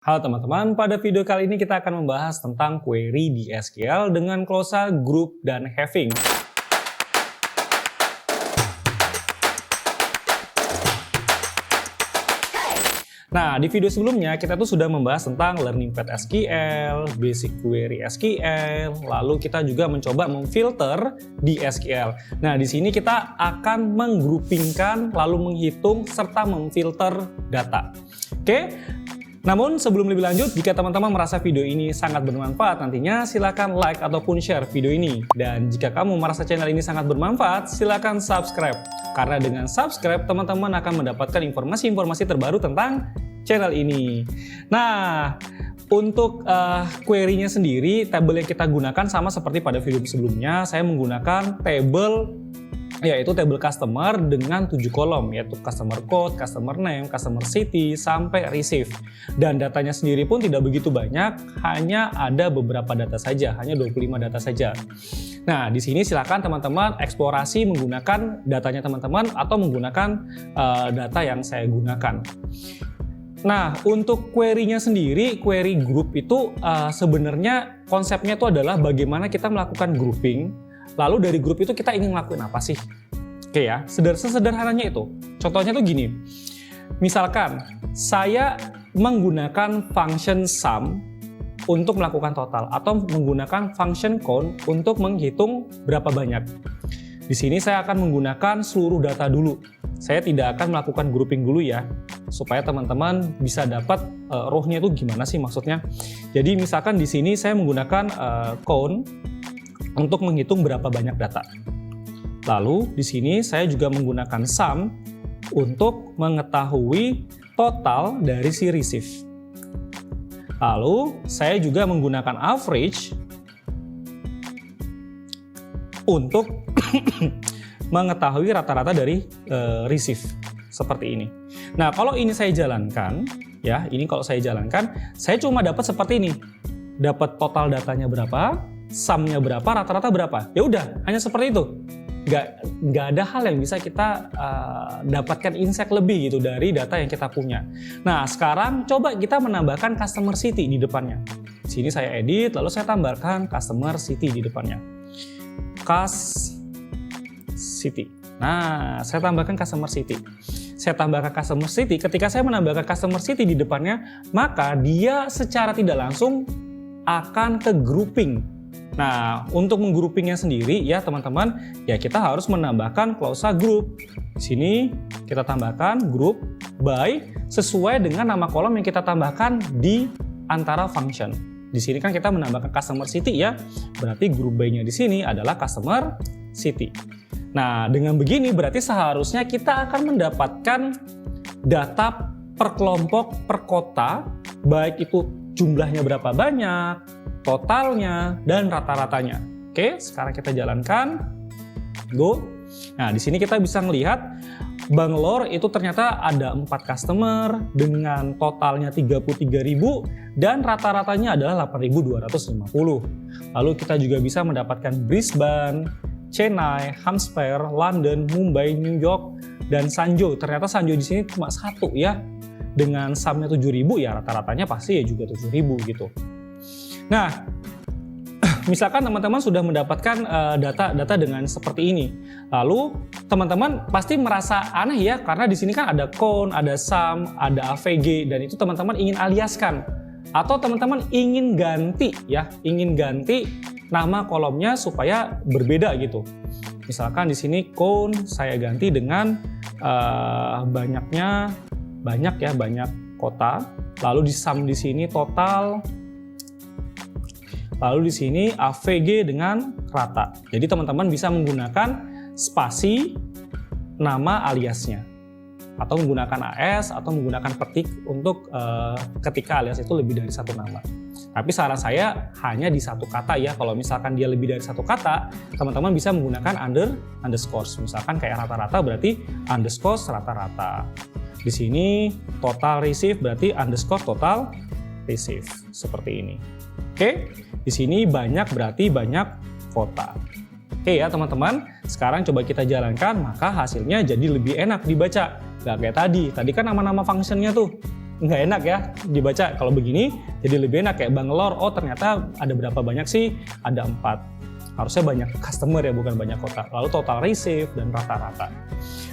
Halo teman-teman, pada video kali ini kita akan membahas tentang query di SQL dengan clause group dan having. Nah, di video sebelumnya kita tuh sudah membahas tentang learning path SQL, basic query SQL, lalu kita juga mencoba memfilter di SQL. Nah, di sini kita akan menggroupingkan, lalu menghitung serta memfilter data. Oke? Namun sebelum lebih lanjut, jika teman-teman merasa video ini sangat bermanfaat nantinya, silakan like ataupun share video ini. Dan jika kamu merasa channel ini sangat bermanfaat, silakan subscribe. Karena dengan subscribe, teman-teman akan mendapatkan informasi-informasi terbaru tentang channel ini. Nah, untuk query-nya sendiri, tabel yang kita gunakan sama seperti pada video sebelumnya. Saya menggunakan tabel, yaitu tabel customer dengan 7 kolom, yaitu customer code, customer name, customer city, sampai receive. Dan datanya sendiri pun tidak begitu banyak, hanya ada beberapa data saja, hanya 25 data saja. Nah, di sini silakan teman-teman eksplorasi menggunakan datanya teman-teman atau menggunakan data yang saya gunakan. Nah, untuk query-nya sendiri, query group itu sebenarnya konsepnya itu adalah bagaimana kita melakukan grouping. Lalu dari grup itu kita ingin ngelakuin apa sih? Oke ya, sesederhananya itu. Contohnya tuh gini, misalkan saya menggunakan function sum untuk melakukan total atau menggunakan function count untuk menghitung berapa banyak. Di sini saya akan menggunakan seluruh data dulu. Saya tidak akan melakukan grouping dulu ya, supaya teman-teman bisa dapat row-nya itu gimana sih maksudnya. Jadi misalkan di sini saya menggunakan count untuk menghitung berapa banyak data. Lalu di sini saya juga menggunakan sum untuk mengetahui total dari si receive. Lalu saya juga menggunakan average untuk mengetahui rata-rata dari receive seperti ini. Nah, kalau ini saya jalankan, ya, ini kalau saya jalankan, saya cuma dapat seperti ini. Dapat total datanya berapa, sum-nya berapa, rata-rata berapa. Ya udah, hanya seperti itu. Nggak ada hal yang bisa kita dapatkan insight lebih gitu dari data yang kita punya. Nah, sekarang coba kita menambahkan customer city di depannya. Di sini saya edit, lalu saya tambahkan customer city di depannya. City. Nah, saya tambahkan customer city. Saya tambahkan customer city. Ketika saya menambahkan customer city di depannya, maka dia secara tidak langsung akan ke grouping. Nah, untuk menggroupingnya sendiri ya teman-teman, ya kita harus menambahkan clause group. Di sini kita tambahkan group by sesuai dengan nama kolom yang kita tambahkan di antara function. Di sini kan kita menambahkan customer city ya, berarti group by-nya di sini adalah customer city. Nah, dengan begini berarti seharusnya kita akan mendapatkan data per kelompok, per kota, baik itu jumlahnya berapa banyak, totalnya, dan rata-ratanya. Oke, sekarang kita jalankan. Go. Nah, di sini kita bisa melihat Bangalore itu ternyata ada 4 customer dengan totalnya 33.000 dan rata-ratanya adalah 8.250. Lalu kita juga bisa mendapatkan Brisbane, Chennai, Hampshire, London, Mumbai, New York, dan Sanjo. Ternyata Sanjo di sini cuma satu ya. Dengan sum-nya 7.000 ya rata-ratanya pasti ya juga 7.000 gitu. Nah, misalkan teman-teman sudah mendapatkan data dengan seperti ini. Lalu teman-teman pasti merasa aneh ya, karena di sini kan ada count, ada sum, ada AVG, dan itu teman-teman ingin aliaskan. Atau teman-teman ingin ganti ya, ingin ganti nama kolomnya supaya berbeda gitu. Misalkan di sini count saya ganti dengan banyak kota. Lalu di sum di sini total. Lalu di sini AVG dengan rata. Jadi teman-teman bisa menggunakan spasi nama aliasnya. Atau menggunakan AS atau menggunakan petik untuk ketika alias itu lebih dari satu nama. Tapi saran saya hanya di satu kata ya. Kalau misalkan dia lebih dari satu kata, teman-teman bisa menggunakan underscore. Misalkan kayak rata-rata berarti underscore rata-rata. Di sini total receive berarti underscore total receive. Seperti ini. Oke, di sini banyak berarti banyak kota. Oke ya teman-teman, sekarang coba kita jalankan, maka hasilnya jadi lebih enak dibaca. Gak kayak tadi kan nama-nama functionnya tuh. nggak enak ya dibaca. Kalau begini jadi lebih enak kayak Bangalore, oh ternyata ada berapa banyak sih? Ada 4. Harusnya banyak customer ya, bukan banyak kota. Lalu total receive dan rata-rata.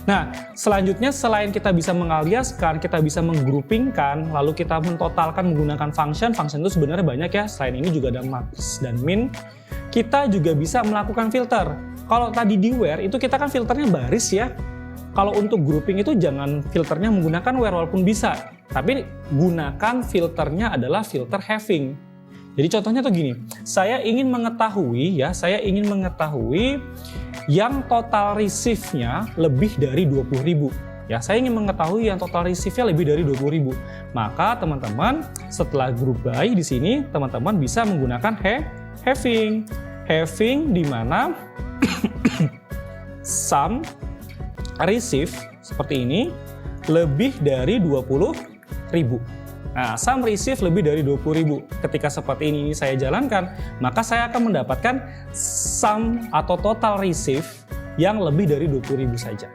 Nah, selanjutnya selain kita bisa mengaliaskan, kita bisa menggroupingkan, lalu kita mentotalkan menggunakan function. Function itu sebenarnya banyak ya. Selain ini juga ada max dan min. Kita juga bisa melakukan filter. Kalau tadi di where itu kita kan filternya baris ya. Kalau untuk grouping itu jangan filternya menggunakan where walaupun bisa, tapi gunakan filternya adalah filter having. Jadi contohnya tuh gini, saya ingin mengetahui yang total receive-nya lebih dari 20.000. Ya, saya ingin mengetahui yang total receive-nya lebih dari 20.000. Maka teman-teman setelah group by di sini teman-teman bisa menggunakan having. Having di mana sum receive seperti ini lebih dari 20.000. Nah, sum receive lebih dari 20.000. Ketika seperti ini saya jalankan, maka saya akan mendapatkan sum atau total receive yang lebih dari 20.000 saja.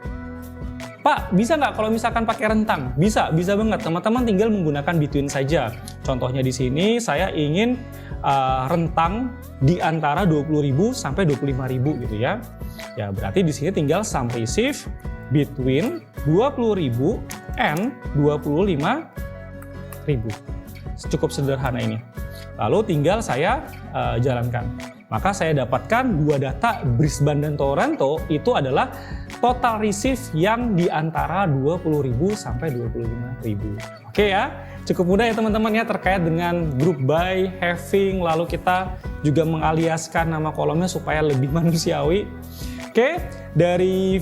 Pak, bisa nggak kalau misalkan pakai rentang? Bisa banget. Teman-teman tinggal menggunakan between saja. Contohnya di sini saya ingin rentang di antara 20.000 sampai 25.000 gitu ya. Ya, berarti di sini tinggal sum receive between 20.000 and 25.000. Cukup sederhana ini. Lalu tinggal saya jalankan. Maka saya dapatkan dua data Brisbane dan Toronto itu adalah total receive yang di antara 20.000 sampai 25.000. Oke ya, cukup mudah ya teman-teman ya terkait dengan group by, having, lalu kita juga mengaliaskan nama kolomnya supaya lebih manusiawi. Oke, dari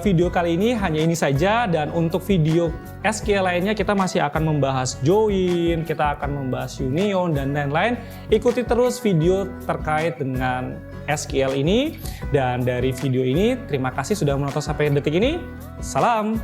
video kali ini hanya ini saja, dan untuk video SQL lainnya kita masih akan membahas join, kita akan membahas union dan lain-lain. Ikuti terus video terkait dengan SQL ini, dan dari video ini terima kasih sudah menonton sampai detik ini. Salam.